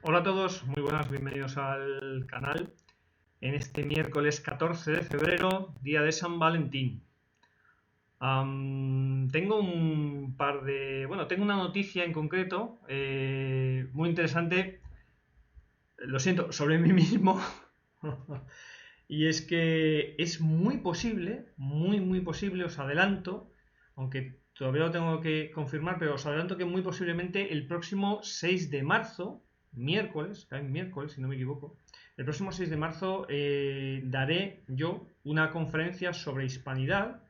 Hola a todos, muy buenas, bienvenidos al canal. En este miércoles 14 de febrero, día de San Valentín. Tengo un par de... Bueno, tengo una noticia en concreto, muy interesante, lo siento, sobre mí mismo. Y es que es muy posible, muy posible, os adelanto, aunque todavía lo tengo que confirmar, pero os adelanto que muy posiblemente el próximo 6 de marzo, miércoles, cae en miércoles si no me equivoco, el próximo 6 de marzo daré yo una conferencia sobre hispanidad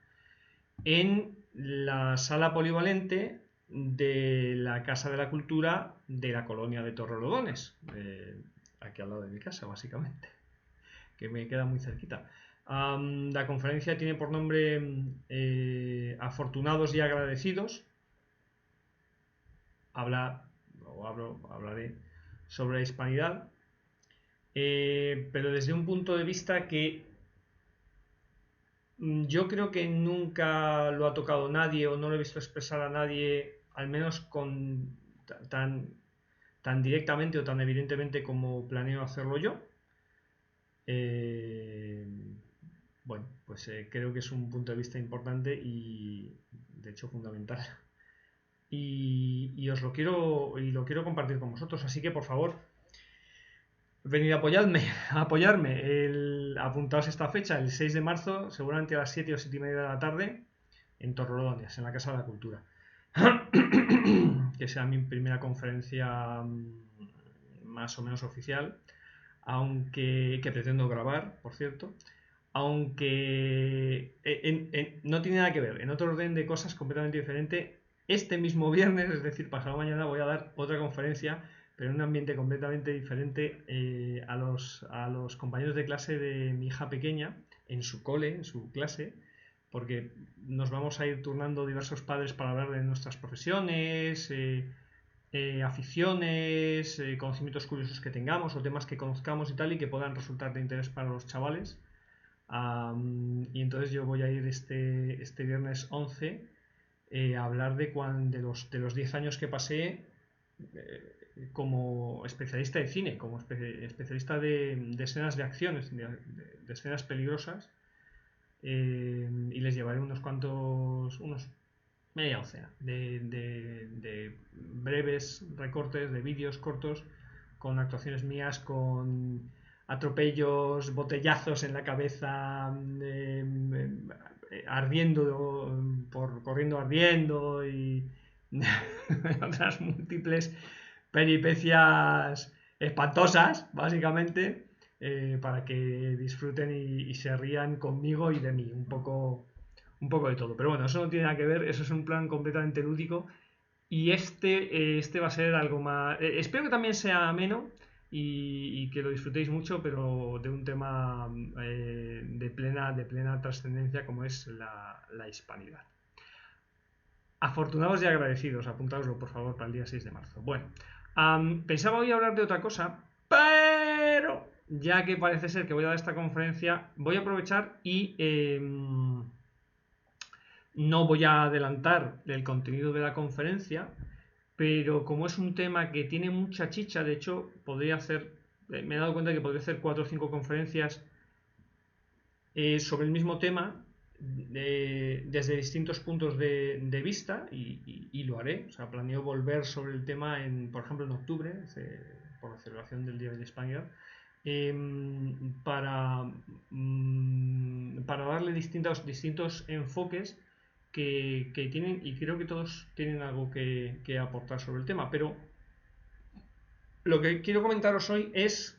en la sala polivalente de la Casa de la Cultura de la colonia de Torrelodones, aquí al lado de mi casa, básicamente, que me queda muy cerquita. La conferencia tiene por nombre Afortunados y Agradecidos. Hablaré sobre la hispanidad, pero desde un punto de vista que yo creo que nunca lo ha tocado nadie o no lo he visto expresar a nadie, al menos con tan, tan directamente o tan evidentemente como planeo hacerlo yo. Eh, bueno, pues creo que es un punto de vista importante y de hecho fundamental. Y os lo quiero compartir con vosotros, así que por favor, venid a apoyarme, a apoyarme. Apuntaos esta fecha, el 6 de marzo, seguramente a las 7 o 7 y media de la tarde, en Torrelodones, en la Casa de la Cultura. Que sea mi primera conferencia más o menos oficial, aunque que pretendo grabar, por cierto, aunque no tiene nada que ver, en otro orden de cosas completamente diferente. Este mismo viernes, es decir, pasado mañana, voy a dar otra conferencia, pero en un ambiente completamente diferente, a los compañeros de clase de mi hija pequeña, en su cole, en su clase, porque nos vamos a ir turnando diversos padres para hablar de nuestras profesiones, aficiones, conocimientos curiosos que tengamos o temas que conozcamos y tal y que puedan resultar de interés para los chavales. Y entonces yo voy a ir este viernes 11 a hablar de los 10 años que pasé como especialista de cine, como especialista de escenas de acciones, de escenas peligrosas, y les llevaré unos media docena de breves recortes de vídeos cortos con actuaciones mías, con atropellos, botellazos en la cabeza, ardiendo, corriendo ardiendo y otras múltiples peripecias espantosas, básicamente, para que disfruten y se rían conmigo y de mí, un poco de todo. Pero bueno, eso no tiene nada que ver, eso es un plan completamente lúdico y este va a ser algo más... espero que también sea ameno y que lo disfrutéis mucho, pero de un tema de plena trascendencia como es la hispanidad. Afortunados y agradecidos, apuntadoslo por favor para el día 6 de marzo. Bueno, pensaba hoy hablar de otra cosa, pero ya que parece ser que voy a dar esta conferencia, voy a aprovechar y no voy a adelantar el contenido de la conferencia, pero como es un tema que tiene mucha chicha, de hecho, podría hacer, me he dado cuenta que podría hacer 4 o 5 conferencias sobre el mismo tema desde distintos puntos de vista y lo haré. O sea, planeo volver sobre el tema, por ejemplo, en octubre, por la celebración del Día de la Hispanidad, eh, para darle distintos enfoques que tienen, y creo que todos tienen algo que aportar sobre el tema. Pero lo que quiero comentaros hoy es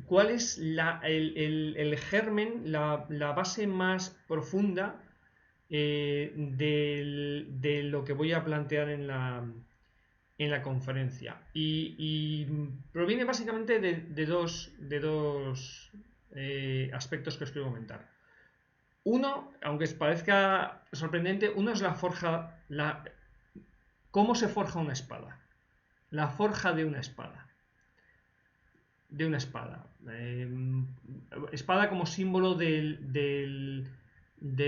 cuál es el germen, la base más profunda de lo que voy a plantear en la conferencia. Y proviene básicamente de dos aspectos que os quiero comentar. Uno, aunque os parezca sorprendente, uno es la forja, cómo se forja una espada. La forja de una espada. De una espada. Espada como símbolo de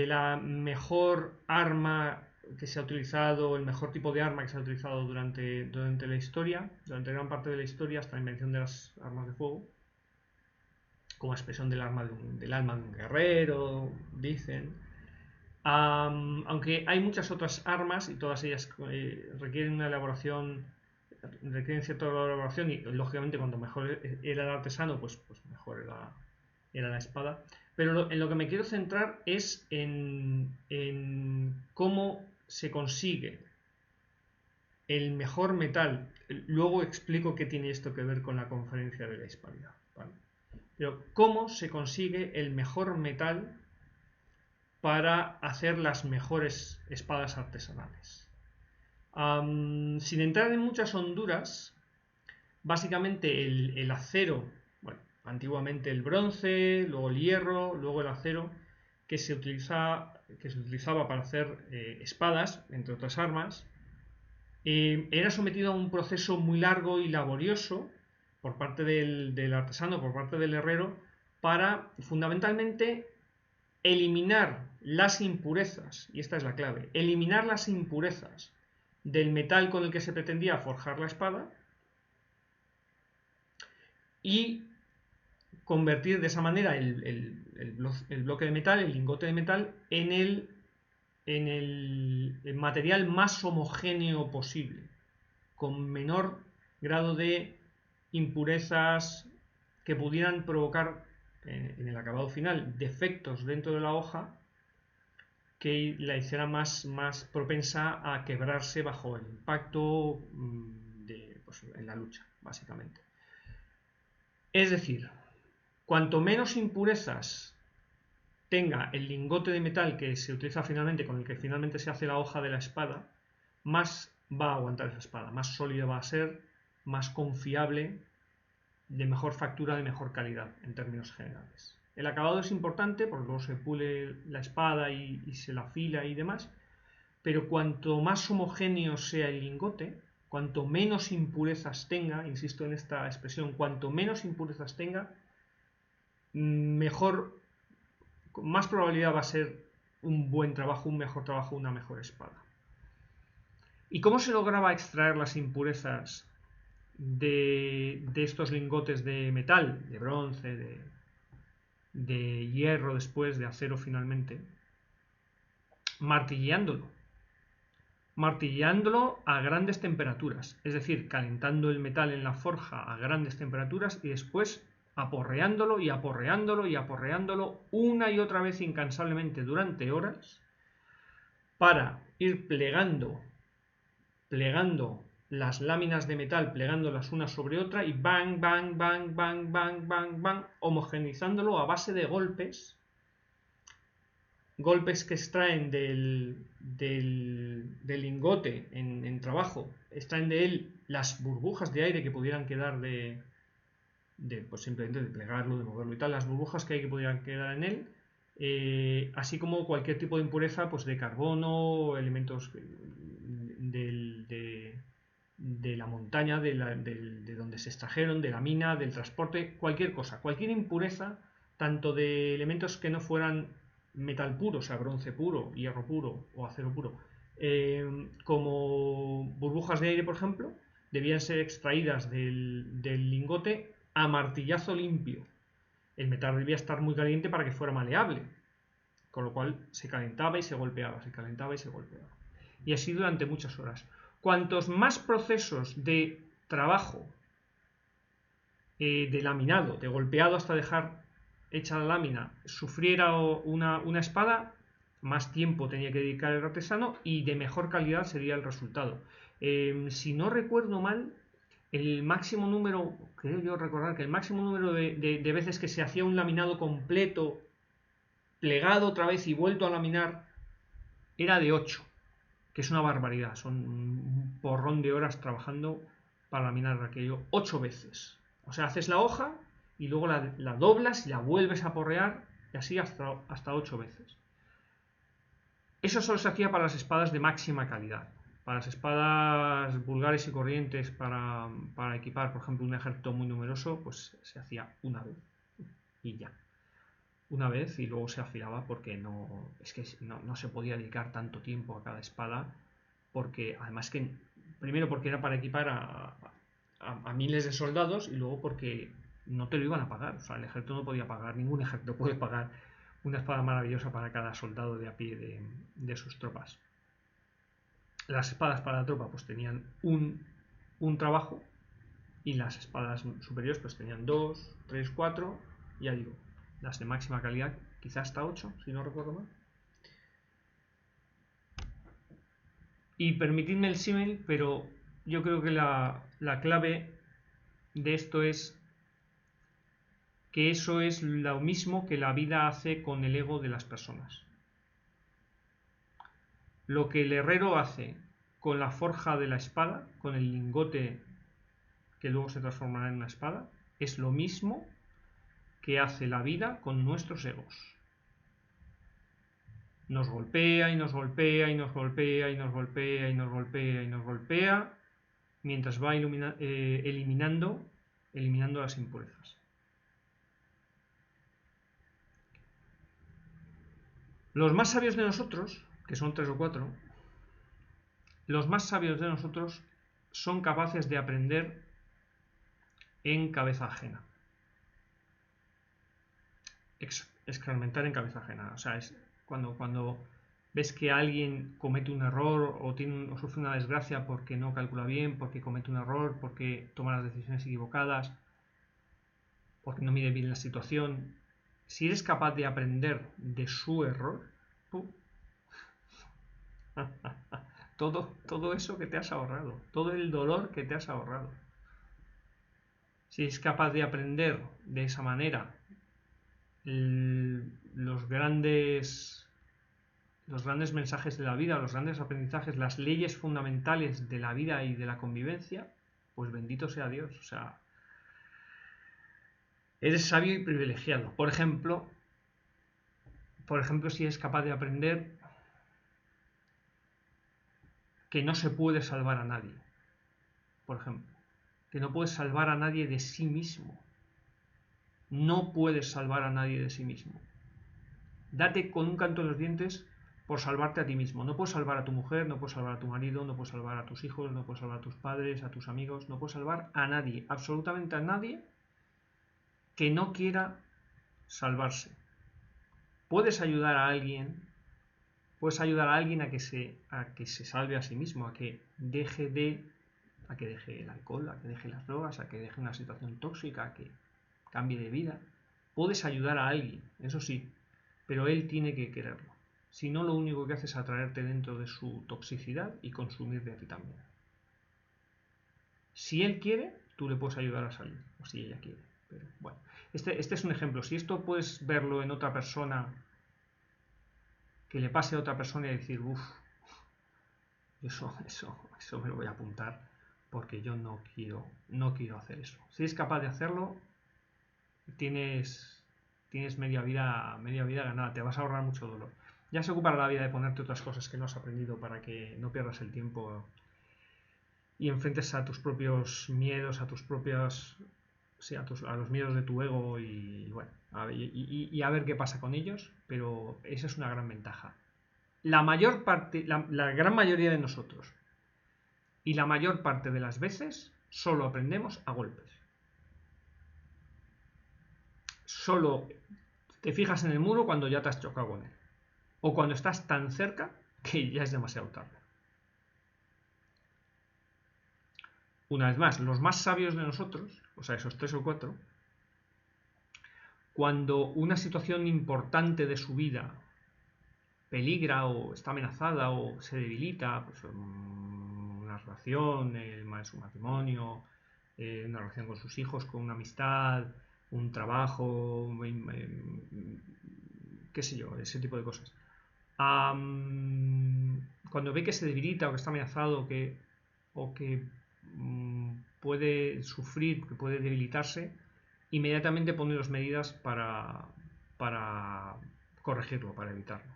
la mejor arma que se ha utilizado, el mejor tipo de arma que se ha utilizado durante la historia, durante gran parte de la historia, hasta la invención de las armas de fuego, como expresión del alma de un guerrero, dicen. Aunque hay muchas otras armas y todas ellas requieren cierta elaboración y lógicamente cuanto mejor era el artesano, pues mejor era la espada. Pero en lo que me quiero centrar es en cómo se consigue el mejor metal. Luego explico qué tiene esto que ver con la conferencia de la hispanidad, ¿vale? Pero cómo se consigue el mejor metal para hacer las mejores espadas artesanales. Sin entrar en muchas honduras, básicamente el acero, bueno, antiguamente el bronce, luego el hierro, luego el acero, que se utilizaba para hacer espadas, entre otras armas, era sometido a un proceso muy largo y laborioso por parte del artesano, por parte del herrero, para fundamentalmente eliminar las impurezas, y esta es la clave, eliminar las impurezas del metal con el que se pretendía forjar la espada y convertir de esa manera el bloque de metal, el lingote de metal, en el material más homogéneo posible, con menor grado de impurezas que pudieran provocar en el acabado final defectos dentro de la hoja que la hiciera más propensa a quebrarse bajo el impacto en la lucha, básicamente. Es decir, cuanto menos impurezas tenga el lingote de metal que se utiliza finalmente, con el que finalmente se hace la hoja de la espada, más va a aguantar esa espada, más sólida va a ser, más confiable, de mejor factura, de mejor calidad en términos generales. El acabado es importante porque luego se pule la espada y se la afila y demás, pero cuanto más homogéneo sea el lingote, cuanto menos impurezas tenga, insisto en esta expresión, cuanto menos impurezas tenga, mejor, más probabilidad va a ser un buen trabajo, un mejor trabajo, una mejor espada. ¿Y cómo se lograba extraer las impurezas de estos lingotes de metal, de bronce, de hierro después, de acero finalmente? Martilleándolo a grandes temperaturas, es decir, calentando el metal en la forja a grandes temperaturas y después aporreándolo y aporreándolo y aporreándolo una y otra vez incansablemente durante horas para ir plegando las láminas de metal, plegándolas una sobre otra y bang, bang, bang, bang, bang, bang, bang, homogenizándolo a base de golpes que extraen del lingote en trabajo, extraen de él las burbujas de aire que pudieran quedar pues simplemente de plegarlo, de moverlo y tal, las burbujas que pudieran quedar en él, así como cualquier tipo de impureza, pues de carbono, elementos de la montaña, de donde se extrajeron, de la mina, del transporte, cualquier cosa, cualquier impureza, tanto de elementos que no fueran metal puro, o sea, bronce puro, hierro puro o acero puro, como burbujas de aire, por ejemplo, debían ser extraídas del lingote a martillazo limpio. El metal debía estar muy caliente para que fuera maleable, con lo cual se calentaba y se golpeaba, se calentaba y se golpeaba. Y así durante muchas horas. Cuantos más procesos de trabajo, de laminado, de golpeado hasta dejar hecha la lámina, sufriera una espada, más tiempo tenía que dedicar el artesano y de mejor calidad sería el resultado. Si no recuerdo mal, el máximo número, creo yo recordar que el máximo número de veces que se hacía un laminado completo, plegado otra vez y vuelto a laminar, era de 8, que es una barbaridad, son un porrón de horas trabajando para laminar aquello 8 veces. O sea, haces la hoja y luego la doblas y la vuelves a porrear y así hasta 8 veces. Eso solo se hacía para las espadas de máxima calidad. Para las espadas vulgares y corrientes para equipar, por ejemplo, un ejército muy numeroso, pues se hacía una vez y ya. una vez y luego se afilaba porque es que no se podía dedicar tanto tiempo a cada espada, porque además que, primero porque era para equipar a miles de soldados y luego porque no te lo iban a pagar, o sea, el ejército no podía pagar, ningún ejército puede pagar una espada maravillosa para cada soldado de a pie de sus tropas. Las espadas para la tropa pues tenían un trabajo y las espadas superiores pues tenían 2, 3, 4, ya digo, las de máxima calidad quizás hasta 8, si no recuerdo mal. Y permitidme el símil, pero yo creo que la clave de esto es que eso es lo mismo que la vida hace con el ego de las personas. Lo que el herrero hace con la forja de la espada, con el lingote que luego se transformará en una espada, es lo mismo que hace la vida con nuestros egos. Nos golpea y nos golpea y nos golpea y nos golpea y nos golpea y nos golpea mientras va eliminando las impurezas. Los más sabios de nosotros, que son 3 o 4, los más sabios de nosotros son capaces de aprender en cabeza ajena. Experimentar en cabeza ajena. O sea, es cuando ves que alguien comete un error o sufre una desgracia porque no calcula bien, porque comete un error, porque toma las decisiones equivocadas, porque no mide bien la situación. Si eres capaz de aprender de su error, todo eso que te has ahorrado, todo el dolor que te has ahorrado. Si eres capaz de aprender de esa manera los grandes mensajes de la vida, los grandes aprendizajes, las leyes fundamentales de la vida y de la convivencia, pues bendito sea Dios. O sea, eres sabio y privilegiado. Por ejemplo, si eres capaz de aprender que no se puede salvar a nadie. Por ejemplo, que no puedes salvar a nadie de sí mismo. No puedes salvar a nadie de sí mismo. Date con un canto en los dientes por salvarte a ti mismo. No puedes salvar a tu mujer, no puedes salvar a tu marido, no puedes salvar a tus hijos, no puedes salvar a tus padres, a tus amigos, no puedes salvar a nadie, absolutamente a nadie que no quiera salvarse. Puedes ayudar a alguien a que se salve a sí mismo, a que deje el alcohol, a que deje las drogas, a que deje una situación tóxica, a que cambie de vida. Puedes ayudar a alguien, eso sí, pero él tiene que quererlo. Si no, lo único que hace es atraerte dentro de su toxicidad y consumirte a ti también. Si él quiere, tú le puedes ayudar a salir, o si ella quiere. Pero bueno, este es un ejemplo. Si esto puedes verlo en otra persona, que le pase a otra persona y decir, uff, eso me lo voy a apuntar porque yo no quiero hacer eso. Si eres capaz de hacerlo, tienes media vida ganada, te vas a ahorrar mucho dolor. Ya se ocupará la vida de ponerte otras cosas que no has aprendido para que no pierdas el tiempo y enfrentes a tus propios miedos, a tus propias, sí, a los miedos de tu ego y bueno, a ver qué pasa con ellos, pero esa es una gran ventaja. La gran mayoría de nosotros y la mayor parte de las veces solo aprendemos a golpes. Solo te fijas en el muro cuando ya te has chocado con él. O cuando estás tan cerca que ya es demasiado tarde. Una vez más, los más sabios de nosotros, o sea, esos 3 o 4, cuando una situación importante de su vida peligra o está amenazada o se debilita, pues una relación, su matrimonio, una relación con sus hijos, con una amistad, un trabajo, qué sé yo, ese tipo de cosas. Cuando ve que se debilita o que está amenazado o que puede sufrir, que puede debilitarse, inmediatamente pone las medidas para corregirlo, para evitarlo.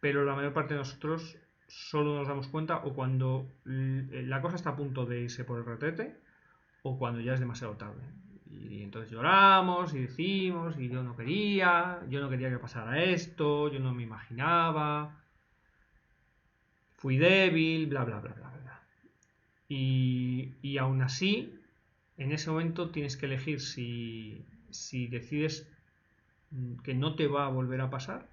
Pero la mayor parte de nosotros solo nos damos cuenta o cuando la cosa está a punto de irse por el retrete o cuando ya es demasiado tarde. Y entonces lloramos y decimos, y yo no quería que pasara esto, yo no me imaginaba, fui débil, bla, bla, bla, bla, bla. Y aún así, en ese momento tienes que elegir si decides que no te va a volver a pasar,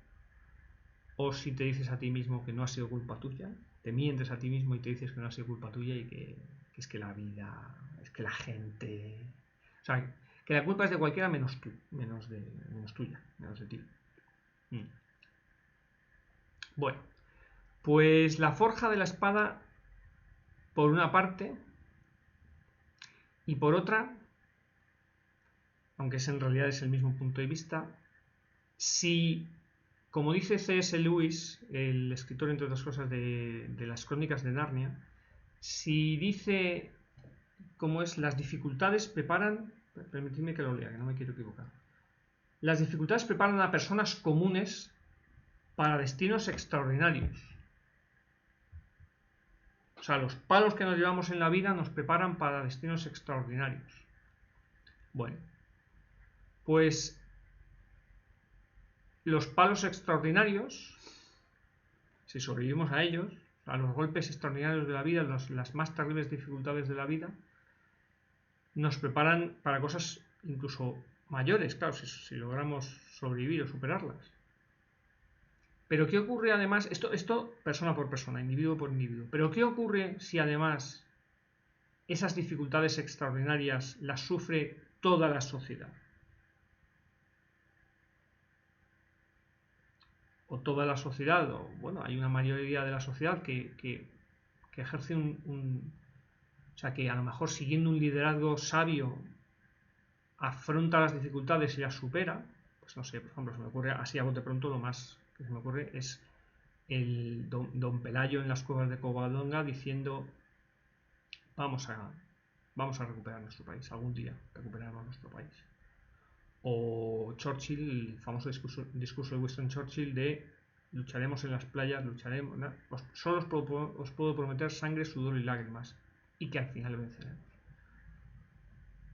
o si te dices a ti mismo que no ha sido culpa tuya, te mientes a ti mismo y te dices que no ha sido culpa tuya y que es que la vida, es que la gente... O sea, que la culpa es de cualquiera menos tú, menos tuya, menos de ti. Bueno, pues la forja de la espada, por una parte, y por otra, aunque en realidad es el mismo punto de vista, si, como dice C.S. Lewis, el escritor, entre otras cosas, de las Crónicas de Narnia, si dice cómo es, las dificultades preparan, permitidme que lo lea, que no me quiero equivocar, las dificultades preparan a personas comunes para destinos extraordinarios. O sea, los palos que nos llevamos en la vida nos preparan para destinos extraordinarios. Bueno, pues los palos extraordinarios, si sobrevivimos a ellos, a los golpes extraordinarios de la vida, las más terribles dificultades de la vida, nos preparan para cosas incluso mayores, claro, si logramos sobrevivir o superarlas. Pero ¿qué ocurre además? Esto persona por persona, individuo por individuo. Pero ¿qué ocurre si además esas dificultades extraordinarias las sufre toda la sociedad? O toda la sociedad, o bueno, hay una mayoría de la sociedad que ejerce o sea, que a lo mejor siguiendo un liderazgo sabio afronta las dificultades y las supera. Pues no sé, por ejemplo, se me ocurre así a bote pronto, lo más que se me ocurre es el don Pelayo en las cuevas de Covadonga diciendo vamos a recuperar nuestro país, algún día recuperaremos nuestro país. O Churchill, el famoso discurso de Winston Churchill de lucharemos en las playas, lucharemos, ¿no? Solo os puedo prometer sangre, sudor y lágrimas, y que al final venceremos.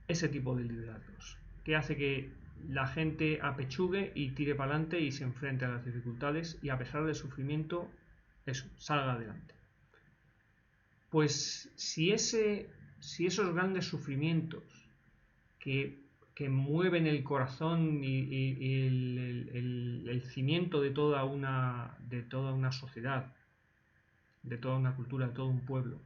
Ese tipo de liderazgos, que hace que la gente apechugue y tire para adelante y se enfrente a las dificultades y a pesar del sufrimiento, eso, salga adelante. Pues si esos grandes sufrimientos que mueven el corazón y el cimiento de toda una sociedad, de toda una cultura, de todo un pueblo,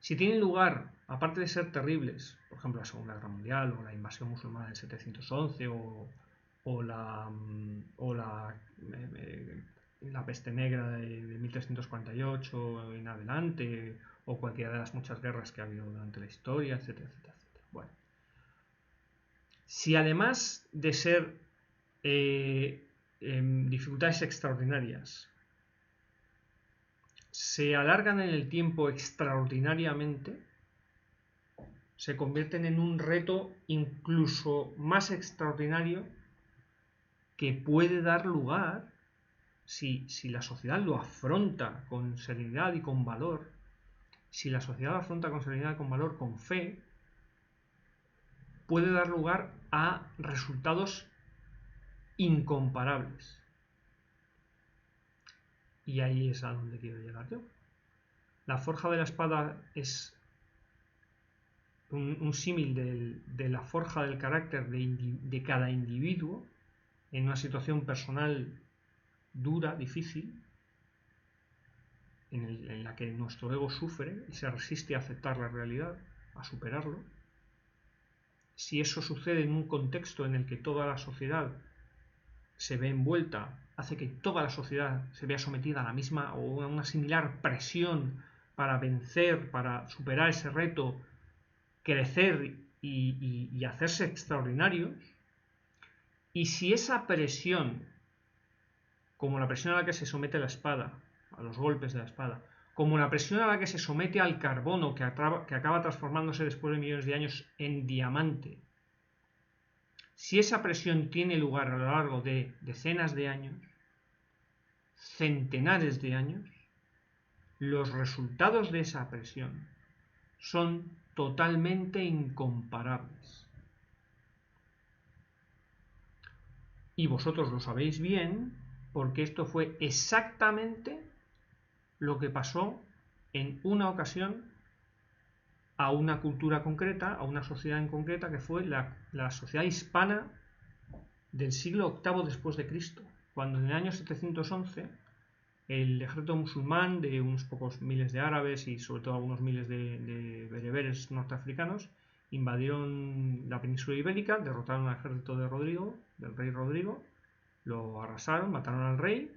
si tienen lugar, aparte de ser terribles, por ejemplo la Segunda Guerra Mundial o la invasión musulmana del 711 o la peste negra de 1348 en adelante, o cualquiera de las muchas guerras que ha habido durante la historia, etcétera, etcétera, etcétera. Bueno, si además de ser dificultades extraordinarias se alargan en el tiempo extraordinariamente, se convierten en un reto incluso más extraordinario que puede dar lugar, si la sociedad lo afronta con serenidad y con valor, si la sociedad lo afronta con serenidad y con valor, con fe, puede dar lugar a resultados incomparables. Y ahí es a donde quiero llegar yo. La forja de la espada es un símil de la forja del carácter de cada individuo en una situación personal dura, difícil, en la que nuestro ego sufre y se resiste a aceptar la realidad, a superarlo. Si eso sucede en un contexto en el que toda la sociedad se ve envuelta, hace que toda la sociedad se vea sometida a la misma o a una similar presión para vencer, para superar ese reto, crecer y hacerse extraordinarios. Y si esa presión, como la presión a la que se somete la espada, a los golpes de la espada, como la presión a la que se somete al carbono que acaba transformándose después de millones de años en diamante, si esa presión tiene lugar a lo largo de decenas de años, centenares de años, los resultados de esa presión son totalmente incomparables. Y vosotros lo sabéis bien, porque esto fue exactamente lo que pasó en una ocasión a una cultura concreta, a una sociedad en concreta, que fue la sociedad hispana del siglo VIII después de Cristo, cuando en el año 711 el ejército musulmán de unos pocos miles de árabes y sobre todo algunos miles de bereberes norteafricanos invadieron la península ibérica, derrotaron al ejército de Rodrigo, del rey Rodrigo, lo arrasaron, mataron al rey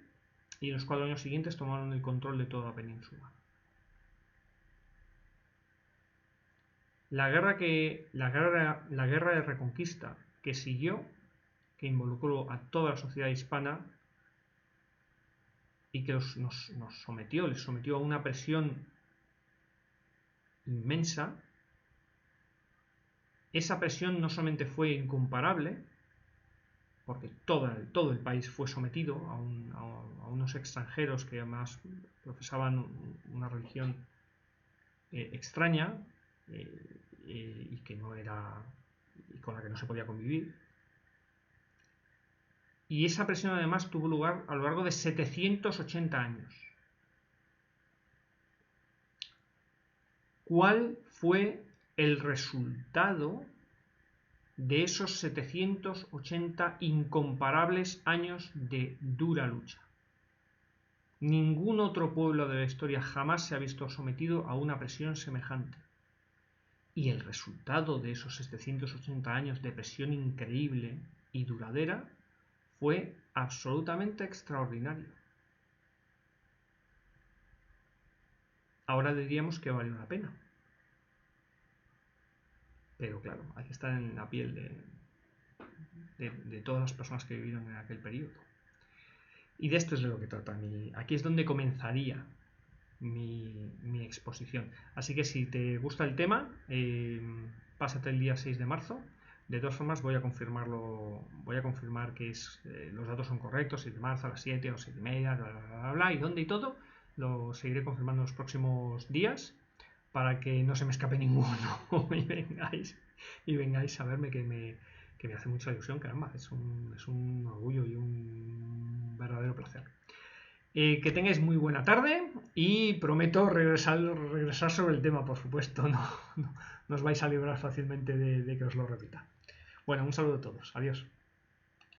y en los 4 años siguientes tomaron el control de toda la península. La guerra de reconquista que siguió, que involucró a toda la sociedad hispana y que nos sometió, les sometió a una presión inmensa. Esa presión no solamente fue incomparable, porque todo el país fue sometido a unos extranjeros que además profesaban una religión extraña y que no era, y con la que no se podía convivir. Y esa presión además tuvo lugar a lo largo de 780 años. ¿Cuál fue el resultado de esos 780 incomparables años de dura lucha? Ningún otro pueblo de la historia jamás se ha visto sometido a una presión semejante. Y el resultado de esos 780 años de presión increíble y duradera fue absolutamente extraordinario. Ahora diríamos que valió la pena. Pero claro, hay que estar en la piel de todas las personas que vivieron en aquel periodo. Y de esto es de lo que trata. Aquí es donde comenzaría mi exposición. Así que si te gusta el tema, pásate el día 6 de marzo. De todas formas voy a confirmar que los datos son correctos, 6 de marzo a las 7 o 7 y media, bla, bla, bla, bla, y dónde y todo, lo seguiré confirmando en los próximos días para que no se me escape ninguno y vengáis a verme, que me hace mucha ilusión, caramba, es un orgullo y un verdadero placer. Que tengáis muy buena tarde y prometo regresar sobre el tema, por supuesto, no os vais a librar fácilmente de que os lo repita. Bueno, un saludo a todos, adiós.